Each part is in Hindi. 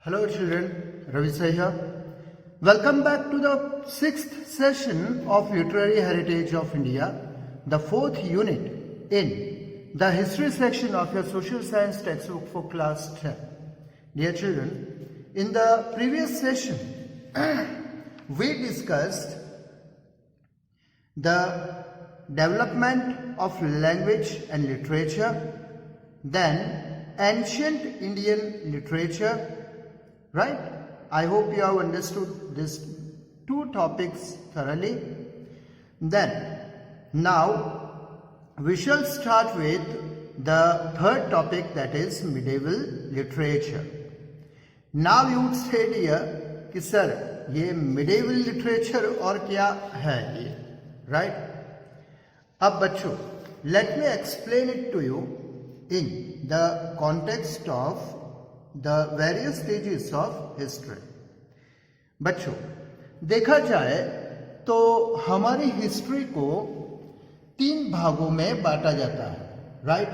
Hello children, Ravi Sai here. Welcome back to the 6th session of Literary Heritage of India, the 4th unit in the history section of your social science textbook for class 10. Dear children, in the previous session, we discussed the development of language and literature, then ancient Indian literature, right? I hope you have understood these two topics thoroughly. Then, now we shall start with the third topic, that is medieval literature. Now you would say dear कि सर ये medieval literature और क्या है ये, right? अब बच्चों, let me explain it to you in the context of the various stages of history. बच्चों, देखा जाए तो हमारी हिस्ट्री को 3 भागों में बांटा जाता है, right?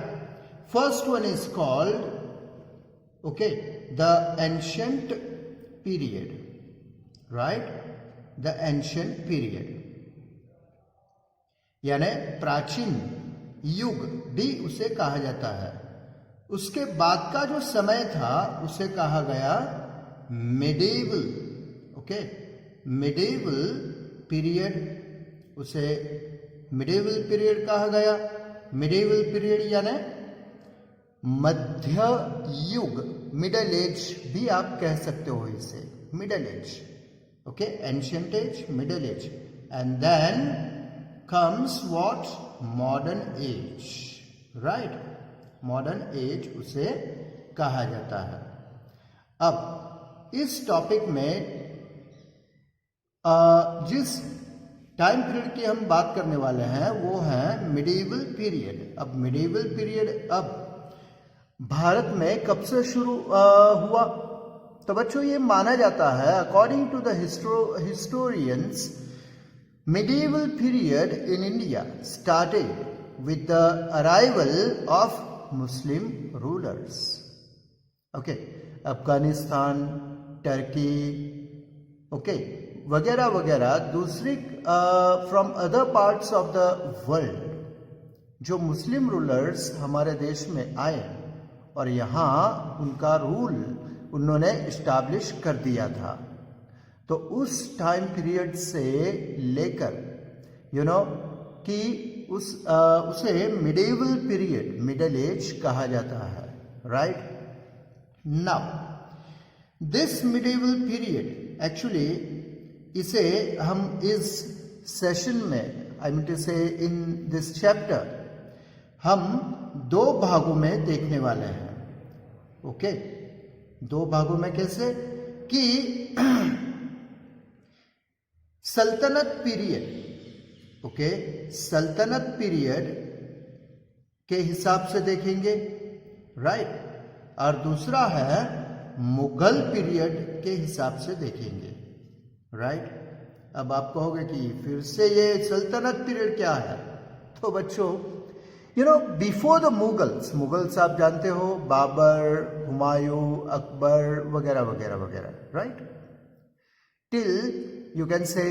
First one is called the ancient period, right? The ancient period यानी प्राचीन युग भी उसे कहा जाता है. उसके बाद का जो समय था उसे कहा गया मिडिवल. मिडिवल पीरियड, उसे मिडिवल पीरियड कहा गया. मिडिवल पीरियड यानी मध्य युग, मिडल एज भी आप कह सकते हो इसे, middle age. Ancient age, middle age, and then comes what? Modern age, right? Modern age उसे कहा जाता है. अब इस टॉपिक में जिस टाइम पीरियड की हम बात करने वाले हैं वो है मिडिवल पीरियड. अब मिडिवल पीरियड अब भारत में कब से शुरू हुआ? तो बच्चों ये माना जाता है, according to the historians, medieval period in India started with the arrival of Muslim rulers. Afghanistan, Turkey, वगैरह वगैरह दूसरी from other parts of the world जो मुस्लिम रूलर्स हमारे देश में आए और यहाँ उनका रूल उन्होंने इस्टेब्लिश कर दिया था. तो उस टाइम पीरियड से लेकर कि उसे मिडिवल पीरियड, मिडल एज कहा जाता है, right? Now this medieval period actually इसे हम इस सेशन में, आई मीन टू से इन दिस चैप्टर, हम 2 भागों में देखने वाले हैं. 2 भागों में कैसे? कि सल्तनत पीरियड, सल्तनत पीरियड के हिसाब से देखेंगे, राइट? और दूसरा है मुगल पीरियड के हिसाब से देखेंगे, राइट? अब आप कहोगे कि फिर से ये सल्तनत पीरियड क्या है? तो बच्चों, बिफोर द मुगल्स आप जानते हो, बाबर, हुमायूं, अकबर वगैरह वगैरह वगैरह, right? Till you can say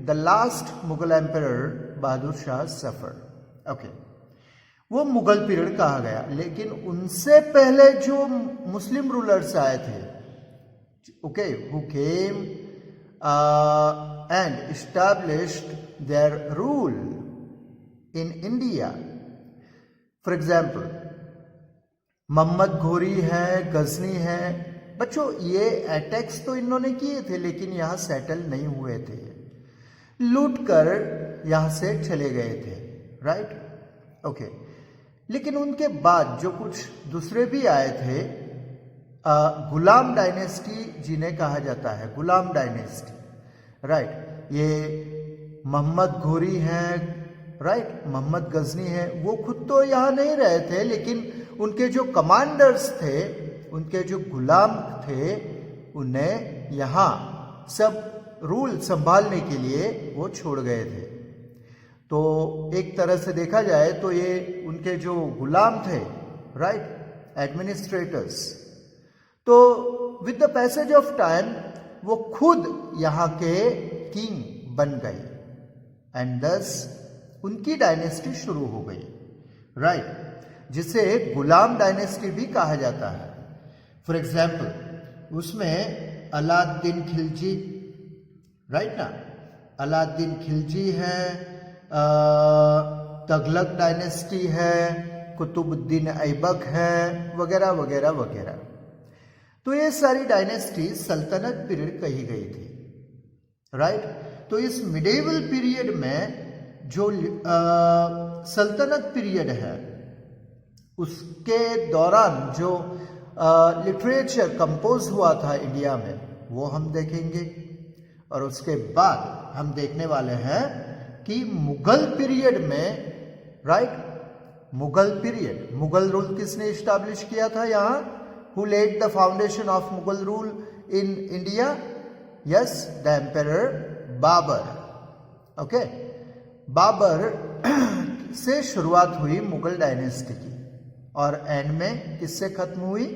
the last Mughal emperor Bahadur Shah Zafar. वो मुगल पीरियड कहा गया. लेकिन उनसे पहले जो मुस्लिम रूलर्स आए थे, who came and established their rule in India. For example, Mohammad घोरी है, गजनी है. बच्चों ये अटैक्स तो इन्होंने किए थे लेकिन यहाँ सेटल नहीं हुए थे, लूट कर यहाँ से चले गए थे, राइट? लेकिन उनके बाद जो कुछ दूसरे भी आए थे, गुलाम डायनेस्टी जिन्हें कहा जाता है, गुलाम डायनेस्टी, राइट? ये मोहम्मद घोरी हैं, राइट? मोहम्मद गजनी है. वो खुद तो यहाँ नहीं रहे थे लेकिन उनके जो कमांडर्स थे, उनके जो गुलाम थे, उन्हें यहाँ सब रूल संभालने के लिए वो छोड़ गए थे. तो एक तरह से देखा जाए तो ये उनके जो गुलाम थे, राइट? एडमिनिस्ट्रेटर्स, तो with the passage of time वो खुद यहाँ के किंग बन गए एंड दस उनकी डायनेस्टी शुरू हो गई, राइट, जिसे गुलाम डायनेस्टी भी कहा जाता है। फॉर एग्जाम्पल उसमें अलाउद्दीन खिलजी, राइट ना, अलाउद्दीन खिलजी है, तगलक डायनेस्टी है, कुतुबुद्दीन ऐबक है, वगैरह वगैरह वगैरह। तो ये सारी डायनेस्टी सल्तनत पीरियड कही गई थी, राइट। तो इस मिडेवल पीरियड में जो सल्तनत पीरियड है उसके दौरान जो लिटरेचर कंपोज हुआ था इंडिया में वो हम देखेंगे, और उसके बाद हम देखने वाले हैं कि मुगल पीरियड में, right, Mughal period, Mughal rule किसने इस्टेब्लिश किया था यहाँ? Who led the foundation of Mughal rule in India? Yes, the emperor Babur. Okay, Babur से शुरुआत हुई मुगल डायनेस्टी की और एंड में किससे खत्म हुई?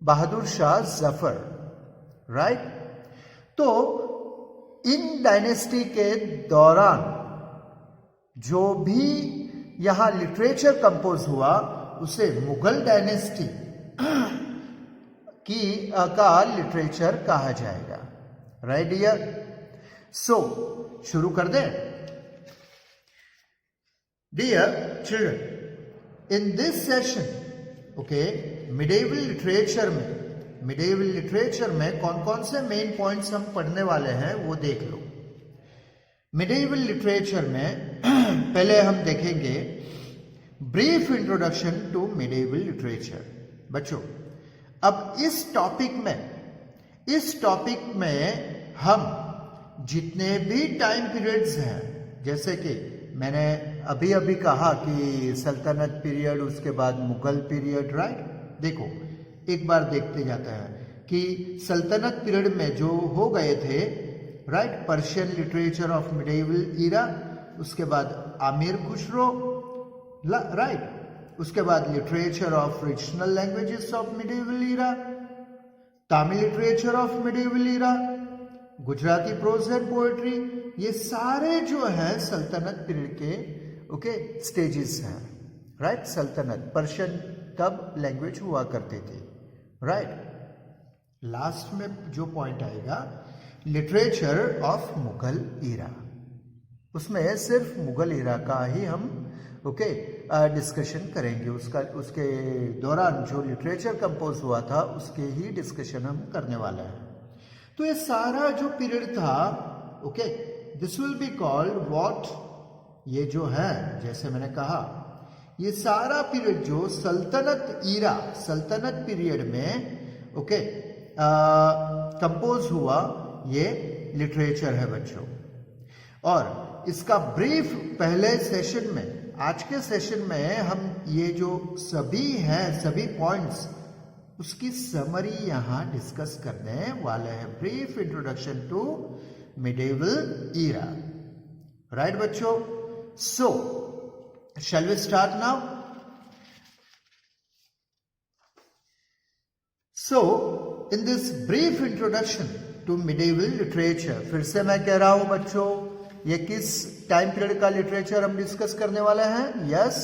बहादुर शाह जफर, राइट। तो इन डायनेस्टी के दौरान जो भी यहां लिटरेचर कंपोज हुआ उसे मुगल डायनेस्टी का लिटरेचर कहा जाएगा, राइट डियर। सो शुरू कर दें। Dear children, in this session, okay, medieval literature में कौन कौन से मेन पॉइंट्स हम पढ़ने वाले हैं वो देख लो। मिडेवल लिटरेचर में पहले हम देखेंगे brief introduction to medieval literature. बच्चों, अब इस टॉपिक में हम जितने भी टाइम पीरियड्स हैं, जैसे कि मैंने अभी अभी कहा कि सल्तनत पीरियड, उसके बाद मुगल पीरियड, राइट। देखो एक बार देखते जाते हैं कि सल्तनत पीरियड में जो हो गए थे, right, Persian literature of medieval era, उसके बाद आमिर खुसरो, राइट, उसके बाद literature of regional languages of medieval era, Tamil literature of medieval era, Gujarati prose and poetry, ये सारे जो है सल्तनत पीरियड के ओके स्टेजेस हैं, राइट। सल्तनत पर्शियन तब लैंग्वेज हुआ करती थी, राइट। लास्ट में जो पॉइंट आएगा लिटरेचर ऑफ मुगल ईरा, उसमें सिर्फ मुगल ईरा का ही हम ओके डिस्कशन करेंगे। उसके दौरान जो लिटरेचर कंपोज हुआ था उसके ही डिस्कशन हम करने वाले हैं। तो ये सारा जो पीरियड था, okay, this will be called what, ये जो है जैसे मैंने कहा ये सारा पीरियड जो सल्तनत ईरा, सल्तनत पीरियड में ओके कंपोज हुआ, ये लिटरेचर है बच्चों। और इसका ब्रीफ पहले सेशन में, आज के सेशन में हम ये जो सभी हैं, सभी पॉइंट्स, उसकी समरी यहां डिस्कस करने वाले हैं। Brief introduction to medieval era, right बच्चों। So shall we start now? So in this brief introduction to medieval literature, फिर से मैं कह रहा हूं बच्चों, ये किस टाइम पीरियड का लिटरेचर हम डिस्कस करने वाले हैं? Yes,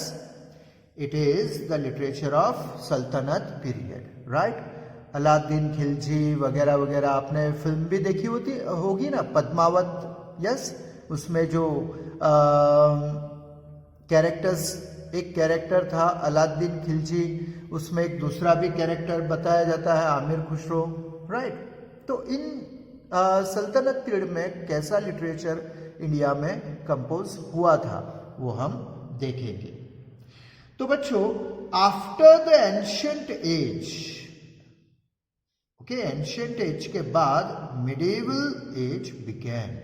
it is the literature of Sultanat period, right. Alauddin Khilji वगैरह वगैरह आपने फिल्म भी देखी होगी ना, पद्मावत, यस। उसमें जो कैरेक्टर्स, एक कैरेक्टर था अलाउद्दीन खिलजी, उसमें एक दूसरा भी कैरेक्टर बताया जाता है आमिर खुसरो, राइट। तो इन सल्तनत पीरियड में कैसा लिटरेचर इंडिया में कंपोज हुआ था वो हम देखेंगे। तो बच्चों, after the ancient age, okay, ancient age के बाद medieval age begin.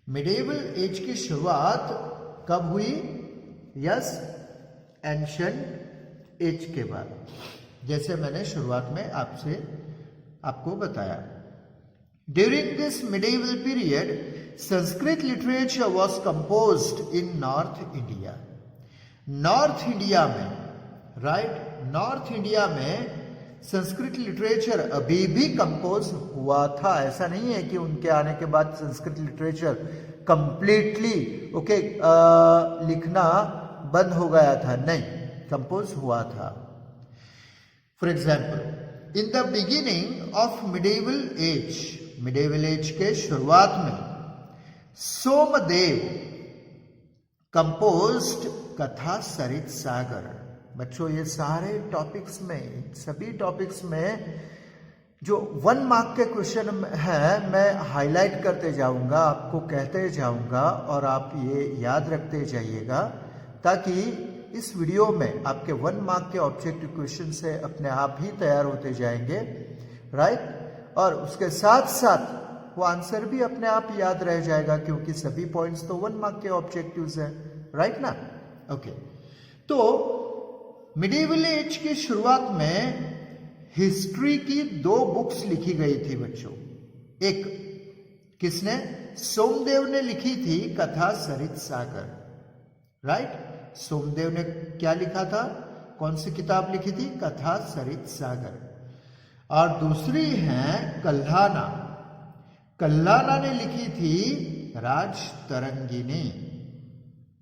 Medieval age की शुरुआत कब हुई? यस, एंशिएंट एज के बाद, जैसे मैंने शुरुआत में आपको बताया। During this medieval period Sanskrit literature was composed in north India. North India में, राइट, नॉर्थ इंडिया में संस्कृत लिटरेचर अभी भी कंपोज हुआ था। ऐसा नहीं है कि उनके आने के बाद संस्कृत लिटरेचर कंप्लीटली लिखना बंद हो गया था, नहीं, कंपोज हुआ था। For example, in the beginning of medieval age के शुरुआत में सोमदेव कंपोज्ड कथा सरित सागर। बच्चों, ये सारे टॉपिक्स में, सभी टॉपिक्स में जो 1 मार्क के क्वेश्चन है, मैं हाईलाइट करते जाऊंगा, आपको कहते जाऊंगा और आप ये याद रखते जाइएगा, ताकि इस वीडियो में आपके 1 मार्क के ऑब्जेक्टिव क्वेश्चन से अपने आप ही तैयार होते जाएंगे, राइट। और उसके साथ साथ वो आंसर भी अपने आप याद रह जाएगा, क्योंकि सभी पॉइंट्स तो 1 मार्क के ऑब्जेक्टिव्स हैं, राइट ना। ओके, तो मिडिवल एज की शुरुआत में हिस्ट्री की 2 बुक्स लिखी गई थी बच्चों। एक किसने? सोमदेव ने लिखी थी, कथा सरित सागर, राइट। सोमदेव ने क्या लिखा था? कौन सी किताब लिखी थी? कथा सरित सागर। और दूसरी है कल्हाना। कल्हाना ने लिखी थी राज तरंगिनी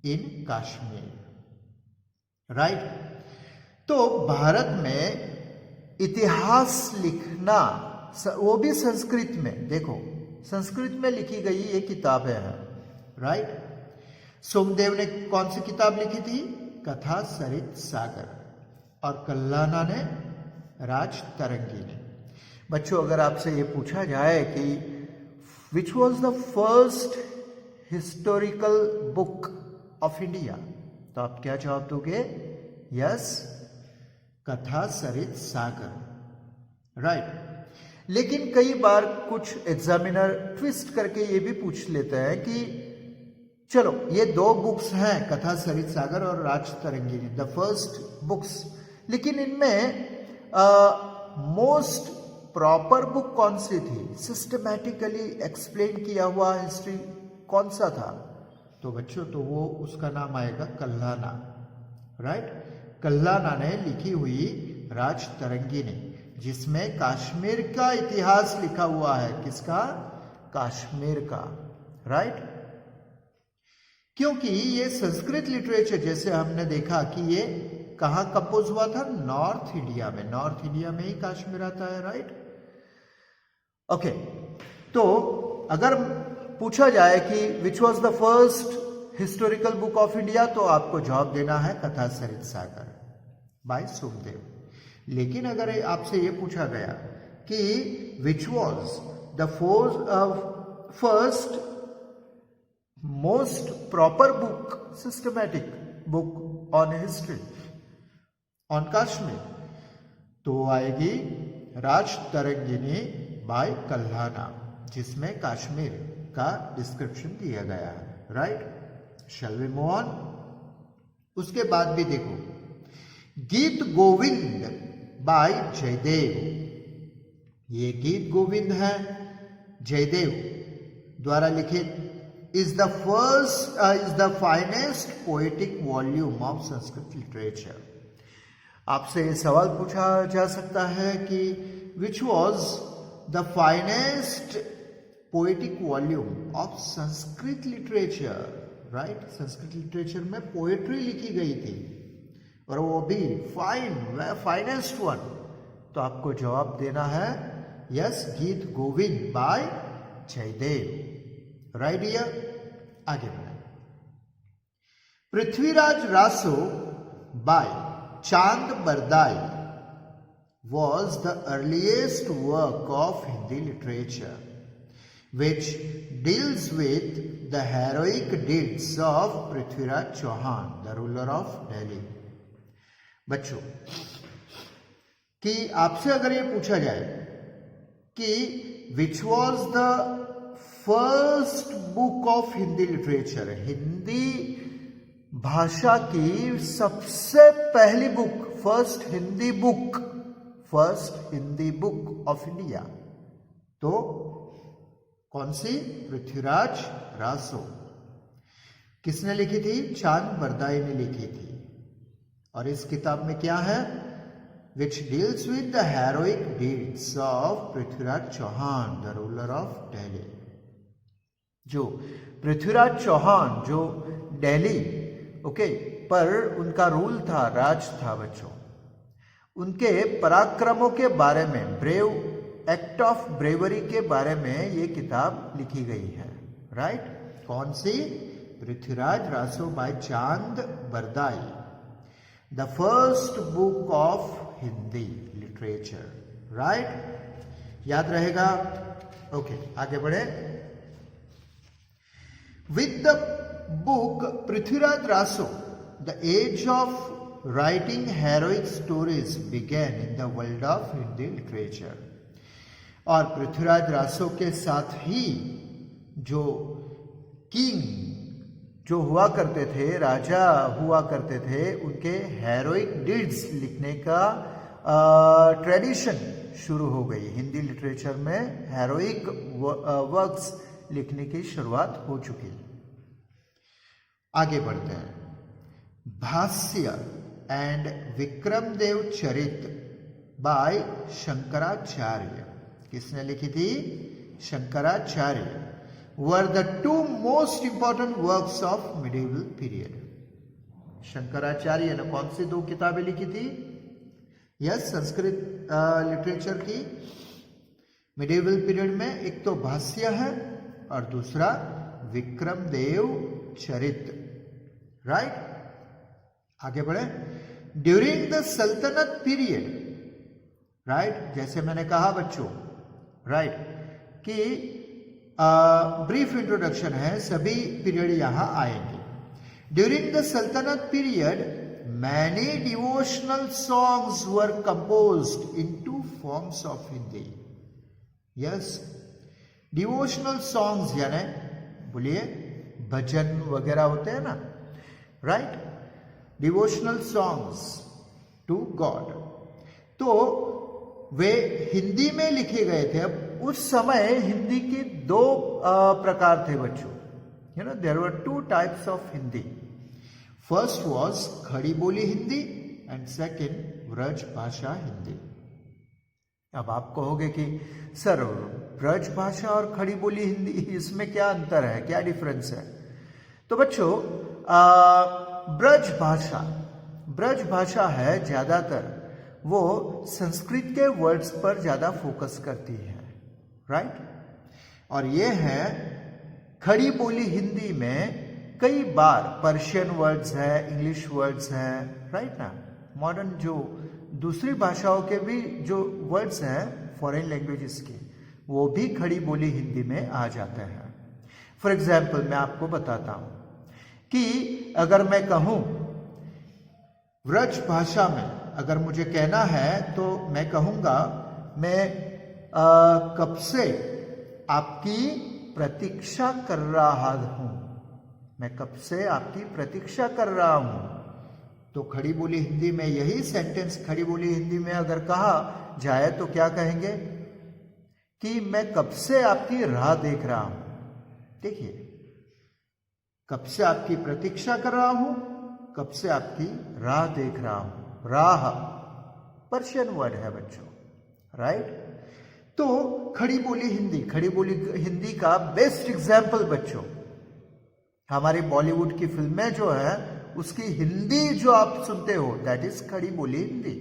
इन कश्मीर, राइट। तो भारत में इतिहास लिखना, वो भी संस्कृत में, देखो संस्कृत में लिखी गई ये किताबें हैं, राइट। सोमदेव ने कौन सी किताब लिखी थी? कथा सरित सागर। और कल्हाना ने राज तरंगिनी। बच्चों, अगर आपसे ये पूछा जाए कि which was the first historical book of India, तो आप क्या जवाब दोगे? यस, कथा सरित सागर, राइट। लेकिन कई बार कुछ एग्जामिनर ट्विस्ट करके ये भी पूछ लेते हैं कि चलो ये 2 बुक्स हैं, कथा सरित सागर और राज तरंगिनी, द फर्स्ट बुक्स, लेकिन इनमें मोस्ट प्रॉपर बुक कौन सी थी? सिस्टमैटिकली एक्सप्लेन किया हुआ हिस्ट्री कौन सा था? तो बच्चों, तो वो उसका नाम आएगा कल्हाना, राइट। कल्हाना ने लिखी हुई राज तरंगिनी, जिसमें कश्मीर का इतिहास लिखा हुआ है। किसका? कश्मीर का, राइट। क्योंकि ये संस्कृत लिटरेचर, जैसे हमने देखा कि ये कहाँ कंपोज हुआ था? नॉर्थ इंडिया में। नॉर्थ इंडिया में ही कश्मीर आता है, राइट। ओके, तो अगर पूछा जाए कि which was the first historical book of India, तो आपको जवाब देना है कथा सरित सागर बाय सोमदेव। लेकिन अगर आपसे ये पूछा गया कि which was the first most proper book, systematic book on history on Kashmir, तो आएगी राज तरंगिनी बाय कल्हाना, जिसमें कश्मीर का डिस्क्रिप्शन दिया गया है, right. Shall we move on? उसके बाद भी देखो, गीत गोविंद बाय जयदेव। ये गीत गोविंद है जयदेव द्वारा लिखित, is the finest poetic volume of Sanskrit literature. आपसे सवाल पूछा जा सकता है कि which was the finest poetic volume of Sanskrit literature, right. Sanskrit literature में पोएट्री लिखी गई थी, और वो भी फाइनेस्ट वन, तो आपको जवाब देना है yes, Geet Govind by Jayadev, right. Here आगे बढ़े, Prithviraj Raso by Chand Bardai was the earliest work of Hindi literature which deals with the heroic deeds of Prithviraj Chauhan, the ruler of Delhi. बच्चों, कि आपसे अगर ये पूछा जाए कि which was the first book of Hindi literature, Hindi भाषा की सबसे पहली book, first Hindi book of India, तो कौन सी? पृथ्वीराज रासो। किसने लिखी थी? चांद बरदाई ने लिखी थी। और इस किताब में क्या है? which deals with the heroic deeds of Prithviraj Chauhan, the ruler of Delhi. जो पृथ्वीराज चौहान जो दिल्ली पर उनका रूल था, राज था बच्चों, उनके पराक्रमों के बारे में, ब्रेव एक्ट ऑफ ब्रेवरी के बारे में ये किताब लिखी गई है, राइट? कौन सी? Prithviraj Raso by Chand Bardai, the first book of Hindi literature, right? याद रहेगा? ओके, आगे बढ़े. With the book Prithviraj Raso the age of writing heroic stories begin in the world of Hindi literature. और पृथ्वीराज रासो के साथ ही जो किंग जो हुआ करते थे, राजा हुआ करते थे, उनके हेरोइक डीड्स लिखने का ट्रेडिशन शुरू हो गई. हिंदी लिटरेचर में हेरोइक वर्क्स लिखने की शुरुआत हो चुकी. आगे बढ़ते हैं. Bhashya and Vikramdev Charit by Shankaracharya. किसने लिखी थी? Shankaracharya. were the two most important works of medieval period. Shankaracharya ने कौन सी दो किताबें लिखी थी? यस, संस्कृत लिटरेचर की मिडिवल पीरियड में. एक तो भाष्य है और दूसरा विक्रमदेव चरित, राइट? आगे बढ़े. During the Sultanat period, right, जैसे मैंने कहा बच्चों, राइट, कि ब्रीफ इंट्रोडक्शन है, सभी पीरियड यहां आएंगे. During the Sultanat period many devotional songs were composed into forms of Hindi. Yes, devotional songs यानी बोलिए भजन वगैरह होते हैं ना, right? Devotional songs to God, तो वे हिंदी में लिखे गए थे. अब उस समय हिंदी के दो प्रकार थे बच्चों. You know, there were two types of Hindi. First was Khari Boli Hindi and second Braj भाषा हिंदी. अब आप कहोगे कि सर, ब्रज भाषा और खड़ी बोली हिंदी, इसमें क्या अंतर है, क्या डिफरेंस है? तो बच्चों, ब्रज भाषा है ज्यादातर वो संस्कृत के वर्ड्स पर ज्यादा फोकस करती है, राइट? और ये है खड़ी बोली हिंदी में कई बार पर्शियन वर्ड्स है, इंग्लिश वर्ड्स हैं, राइट ना? मॉडर्न जो दूसरी भाषाओं के भी जो वर्ड्स हैं फॉरेन लैंग्वेजेस के, वो भी खड़ी बोली हिंदी में आ जाते हैं. फॉर एग्जाम्पल मैं आपको बताता हूं कि अगर मैं कहूं ब्रज भाषा में, अगर मुझे कहना है तो मैं कहूंगा, मैं कब से आपकी प्रतीक्षा कर रहा हूं. मैं कब से आपकी प्रतीक्षा कर रहा हूं. तो खड़ी बोली हिंदी में यही सेंटेंस खड़ी बोली हिंदी में अगर कहा जाए तो क्या कहेंगे कि मैं कब से आपकी राह देख रहा हूं. देखिए, कब से आपकी प्रतीक्षा कर रहा हूं, कब से आपकी राह देख रहा हूं. राह पर्शियन वर्ड है बच्चों, राइट? तो खड़ी बोली हिंदी का बेस्ट एग्जाम्पल बच्चों, हमारी बॉलीवुड की फिल्में जो है उसकी हिंदी जो आप सुनते हो, दैट इज खड़ी बोली हिंदी.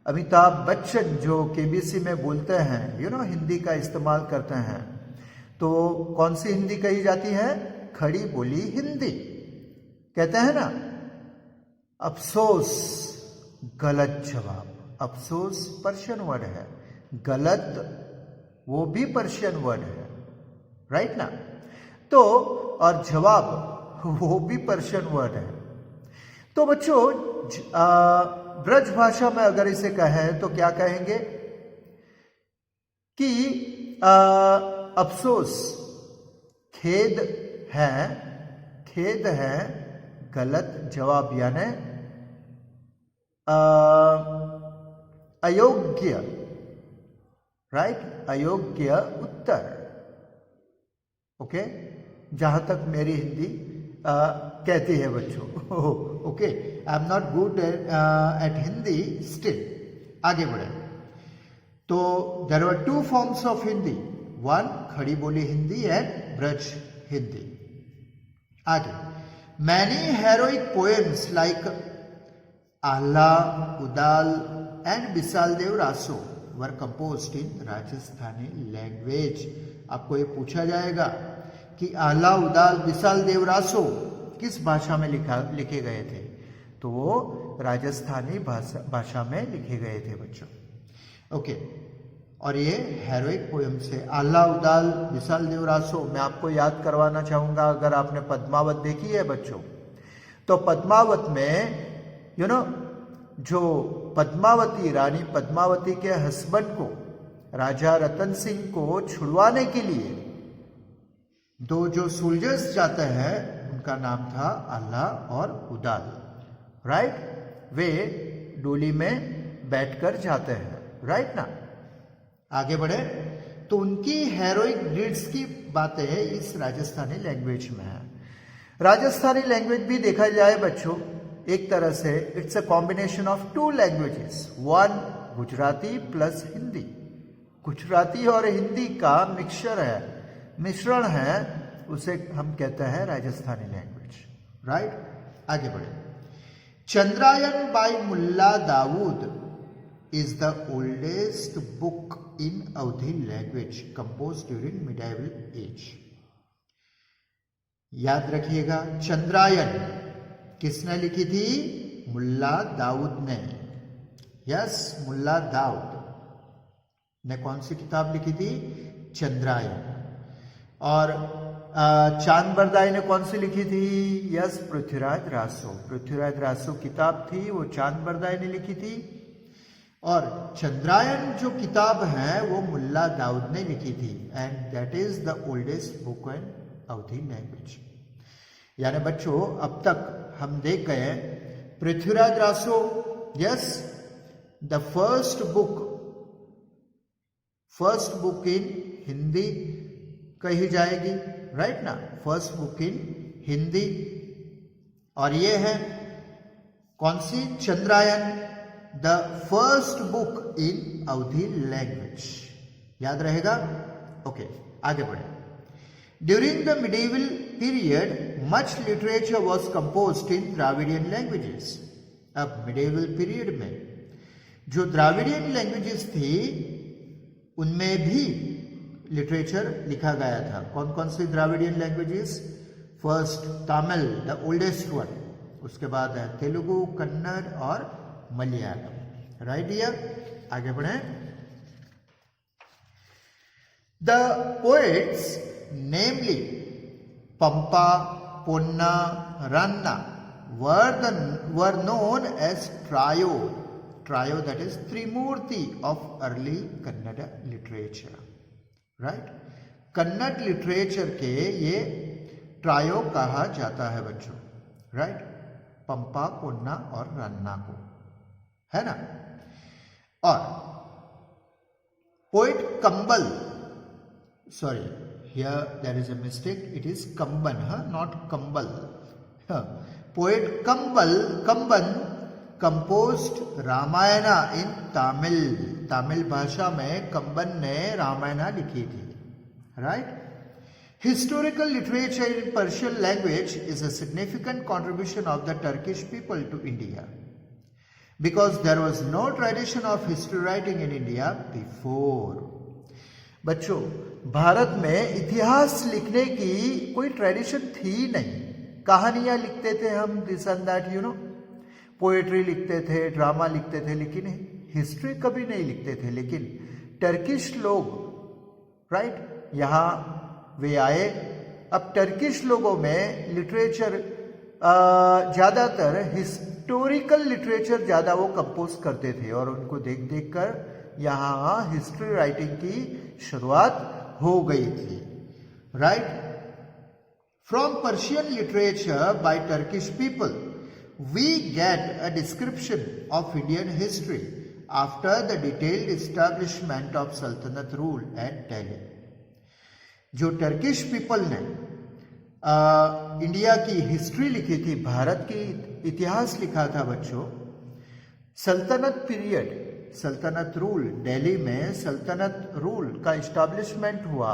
अमिताभ बच्चन जो केबीसी में बोलते हैं, यू नो, हिंदी का इस्तेमाल करते हैं, तो कौन सी हिंदी कही जाती है? खड़ी बोली हिंदी. कहते हैं ना, अफसोस गलत जवाब. अफसोस पर्शियन वर्ड है, गलत वो भी पर्शियन वर्ड है, राइट ना? तो और जवाब वो भी पर्शियन वर्ड है. तो बच्चों, ब्रज भाषा में अगर इसे कहें तो क्या कहेंगे कि अफसोस, खेद है, गलत जवाब यानी अयोग्य, राइट? अयोग्य उत्तर. ओके, जहां तक मेरी हिंदी कहती है बच्चों. Okay, I am not good at Hindi still, आगे बढ़े तो there were two forms of Hindi, one Khari Boli Hindi and Braj Hindi. आगे many heroic poems like Alha, Udal and Bisaldev Raso were composed in Rajasthani language. आपको ये पूछा जाएगा कि आल्हा, उदाल, बिसालदेव रासो किस भाषा में लिखे गए थे, तो वो राजस्थानी भाषा में लिखे गए थे बच्चों। ओके, और ये हेरोइक पोएम से आल्हा, उदाल, बिसालदेव रासो। मैं आपको याद करवाना चाहूंगा, अगर आपने पद्मावत देखी है बच्चों, तो पद्मावत में जो पद्मावती, रानी पद्मावती के हस्बैंड को, राजा रतन सिंह को छुड़वाने के लिए दो जो सोल्जर्स जाते हैं उनका नाम था आल्हा और उदाल, राइट। वे डोली में बैठकर जाते हैं, राइट ना। आगे बढ़े तो उनकी हेरोइक डीड्स की बातें इस राजस्थानी लैंग्वेज में है। राजस्थानी लैंग्वेज भी देखा जाए बच्चों एक तरह से it's a combination of to languages, one Gujarati plus Hindi. Gujarati और हिंदी का मिश्रण है, उसे हम कहते हैं राजस्थानी लैंग्वेज, राइट। आगे बढ़े Chandayan by Mulla Daud is the oldest book in Awadhi language composed during medieval age. याद रखिएगा, चंद्रायन किसने लिखी थी? मुल्ला दाऊद ने। यस, मुल्ला दाऊद ने कौन सी किताब लिखी थी? चंद्रायन। और चांद बरदाई ने कौन सी लिखी थी? यस, पृथ्वीराज रासो। पृथ्वीराज रासो किताब थी, वो चांद बरदाई ने लिखी थी। और चंद्रायन जो किताब है वो मुल्ला दाऊद ने लिखी थी, and that is the oldest book in Awadhi language. यानी बच्चों अब तक हम देख गए Prithviraj Raso, yes, the first book इन हिंदी कही जाएगी, राइट ना, फर्स्ट बुक इन हिंदी। और ये है कौन सी? Chandrayan, the first book in Awadhi language. याद रहेगा? ओके, आगे बढ़े। During the medieval period much literature was composed in Dravidian languages. अब मिडिवल पीरियड में जो द्राविडियन लैंग्वेजेस थी उनमें भी लिटरेचर लिखा गया था। कौन कौन सी Dravidian languages? First Tamil, the oldest one, उसके बाद है तेलुगु, कन्नड़ और मलयालम, राइट डियर। आगे बढ़े। The poets namely Pampa, Ponna, Ranna were known as trio, that is Trimurti of early Kannada literature, right? Kannada literature के ये ट्रायो कहा जाता है बच्चों, राइट। पंपा, पोन्ना और रन्ना को, है ना। और पोइट कंबल, sorry, here there is a mistake, it is Kamban, not Kambal. Poet Kamban composed Ramayana in Tamil. Tamil भाषा में कंबन ने रामायणा लिखी थी, right? Historical literature in Persian language is a significant contribution of the Turkish people to India, because there was no tradition of history writing in India before. बच्चों, भारत में इतिहास लिखने की कोई ट्रेडिशन थी नहीं। कहानियां लिखते थे हम, दिस एंड दैट, पोएट्री लिखते थे, ड्रामा लिखते थे, लेकिन हिस्ट्री कभी नहीं लिखते थे। लेकिन टर्किश लोग, राइट, यहाँ वे आए। अब टर्किश लोगों में लिटरेचर ज़्यादातर हिस्टोरिकल लिटरेचर ज़्यादा वो कंपोज करते थे, और उनको देख देख कर यहाँ हिस्ट्री राइटिंग की शुरुआत हो गई थी, right. From Persian literature by Turkish people we get a description of Indian history after the detailed establishment of Sultanat rule at Delhi. जो टर्किश पीपल ने इंडिया की हिस्ट्री लिखी थी, भारत की इतिहास लिखा था बच्चों, सल्तनत पीरियड, सल्तनत रूल, दिल्ली में सल्तनत रूल का इस्टेब्लिशमेंट हुआ,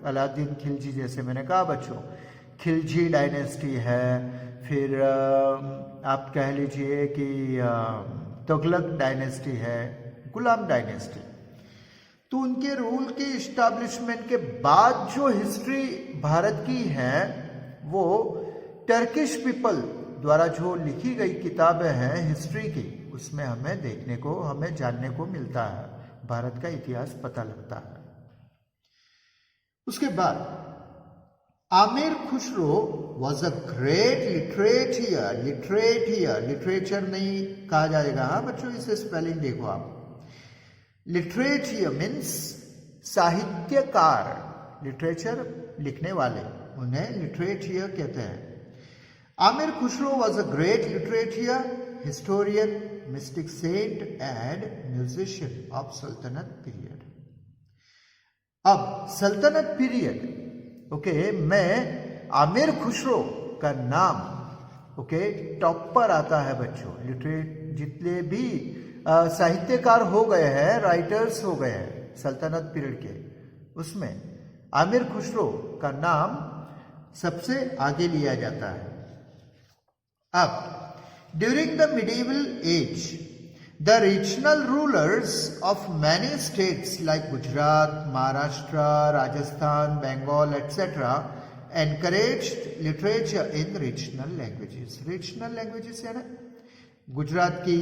अलाउद्दीन खिलजी, जैसे मैंने कहा बच्चों, खिलजी डायनेस्टी है, फिर आप कह लीजिए कि तुगलक डायनेस्टी है, गुलाम डायनेस्टी। तो उनके रूल के इस्टेब्लिशमेंट के बाद जो हिस्ट्री भारत की है वो टर्किश पीपल द्वारा जो लिखी गई किताबें हैं हिस्ट्री की, उसमें हमें देखने को, हमें जानने को मिलता है, भारत का इतिहास पता लगता है। उसके बाद Amir Khusrau was a great literature नहीं कहा जाएगा, हाँ बच्चों, इसे स्पेलिंग देखो आप। लिटरेचर मीन्स साहित्यकार, लिटरेचर लिखने वाले, उन्हें लिटरेचर कहते हैं। Amir Khusrau was a great literature, historian, mystic saint and musician of Sultanat period. अब सल्तनत पीरियड, में आमिर खुसरो का नाम टॉप पर आता है बच्चों। जितने भी साहित्यकार हो गए हैं, राइटर्स हो गए हैं सल्तनत पीरियड के, उसमें आमिर खुसरो का नाम सबसे आगे लिया जाता है। अब during the medieval age the regional rulers of many states like Gujarat, Maharashtra, Rajasthan, Bengal etcetera encouraged literature in regional languages. Regional languages यानी गुजरात की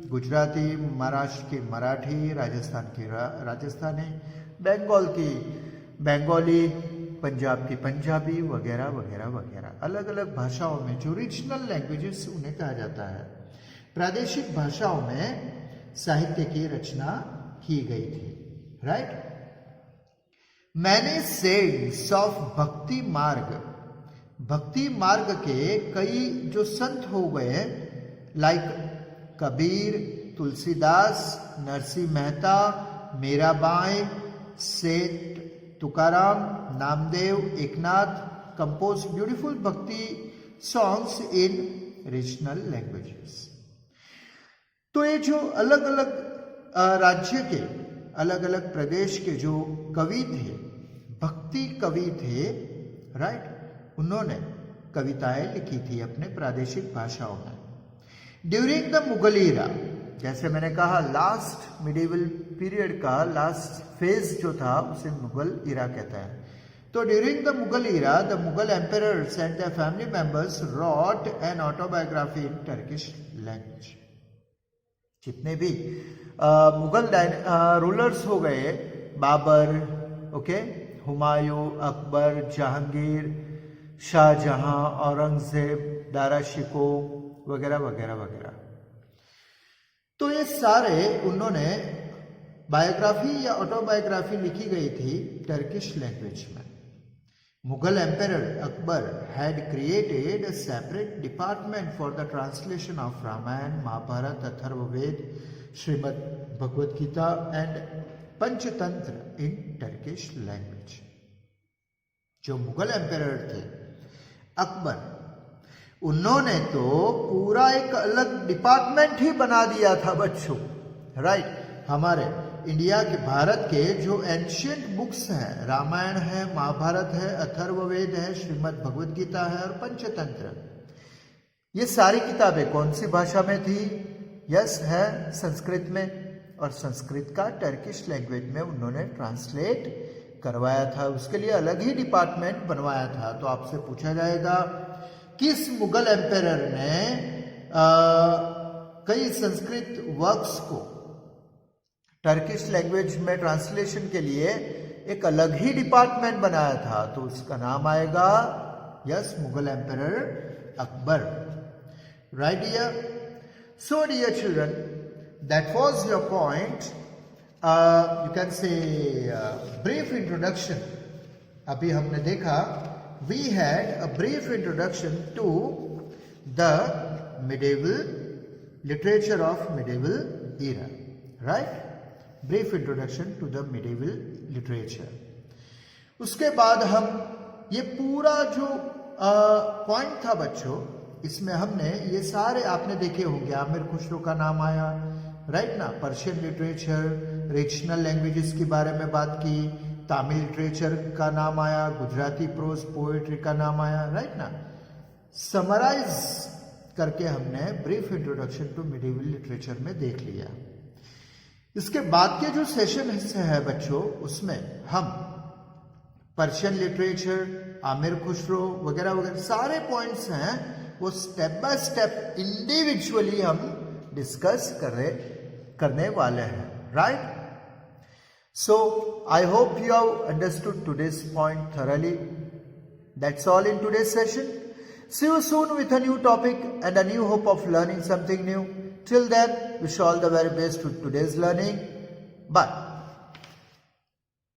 गुजराती, महाराष्ट्र की मराठी, राजस्थान की राजस्थानी, बंगाल की बंगाली, पंजाब की पंजाबी, वगैरह वगैरह वगैरह। अलग अलग भाषाओं में जो रीजनल लैंग्वेजेस उन्हें कहा जाता है, प्रादेशिक भाषाओं में साहित्य की रचना की गई थी, राइट। मैंने सेंट्स ऑफ भक्ति मार्ग के कई जो संत हो गए, लाइक कबीर, तुलसीदास, नरसिंह मेहता, मीराबाई, सेठ तुकाराम, नामदेव, एकनाथ, कंपोज ब्यूटीफुल भक्ति सॉन्ग्स इन रीजनल लैंग्वेजेस। तो ये जो अलग अलग राज्य के, अलग अलग प्रदेश के जो कवि थे, भक्ति कवि थे, राइट, उन्होंने कविताएं लिखी थी अपने प्रादेशिक भाषाओं में। ड्यूरिंग द मुगल ईरा, जैसे मैंने कहा लास्ट मिडिवल पीरियड का लास्ट फेज जो था उसे मुगल ईरा कहते हैं। तो during the Mughal era the Mughal emperors and their family members wrote an autobiography in Turkish language. जितने भी मुगल रूलर्स हो गए, बाबर, हुमायूं, अकबर, जहांगीर, शाहजहां, औरंगजेब, दारा शिको वगैरह वगैरह वगैरह, तो ये सारे उन्होंने बायोग्राफी या ऑटोबायोग्राफी लिखी गई थी टर्किश लैंग्वेज में। Mughal emperor Akbar had created a separate department for the translation of Ramayana, Mahabharata, Atharvaveda, Shrimad Bhagavad Gita and Panchatantra in Turkish language। जो मुगल एम्परर थे अकबर, उन्होंने तो पूरा एक अलग डिपार्टमेंट ही बना दिया था बच्चों, राइट। हमारे इंडिया के, भारत के जो एंशियंट बुक्स हैं, रामायण है, महाभारत है, अथर्ववेद है, श्रीमद् भगवद गीता है और पंचतंत्र, ये सारी किताबें कौन सी भाषा में थी? यस, है संस्कृत में, और संस्कृत का टर्किश लैंग्वेज में उन्होंने ट्रांसलेट करवाया था। उसके लिए अलग ही डिपार्टमेंट बनवाया था। तो आपसे पूछा जाएगा किस मुगल एम्परर ने कई संस्कृत वर्क्स को टर्किश लैंग्वेज में ट्रांसलेशन के लिए एक अलग ही डिपार्टमेंट बनाया था? तो उसका नाम आएगा, yes, Mughal emperor Akbar, right dear. So dear children, that was your point, you can say brief introduction. अभी हमने देखा, we had a brief introduction to the medieval literature of medieval era, right? Brief introduction to the medieval literature. उसके बाद हम ये पूरा जो पॉइंट था बच्चों, इसमें हमने ये सारे आपने देखे होंगे, आमिर खुसरो का नाम आया, राइट ना, पर्शियन लिटरेचर, रीजनल लैंग्वेजेस के बारे में बात की, तमिल लिटरेचर का नाम आया, गुजराती प्रोज पोएट्री का नाम आया, राइट ना। समराइज करके हमने brief introduction to medieval literature में देख लिया। इसके बाद के जो सेशन है बच्चों, उसमें हम पर्शियन लिटरेचर, आमिर खुसरो वगैरह वगैरह सारे पॉइंट्स हैं वो स्टेप बाय स्टेप इंडिविजुअली हम डिस्कस करने वाले हैं, right. So, I hope you have understood today's point thoroughly. That's all in today's session. See you soon with a new topic and a new hope of learning something new. Till then, wish all the very best with today's learning. Bye.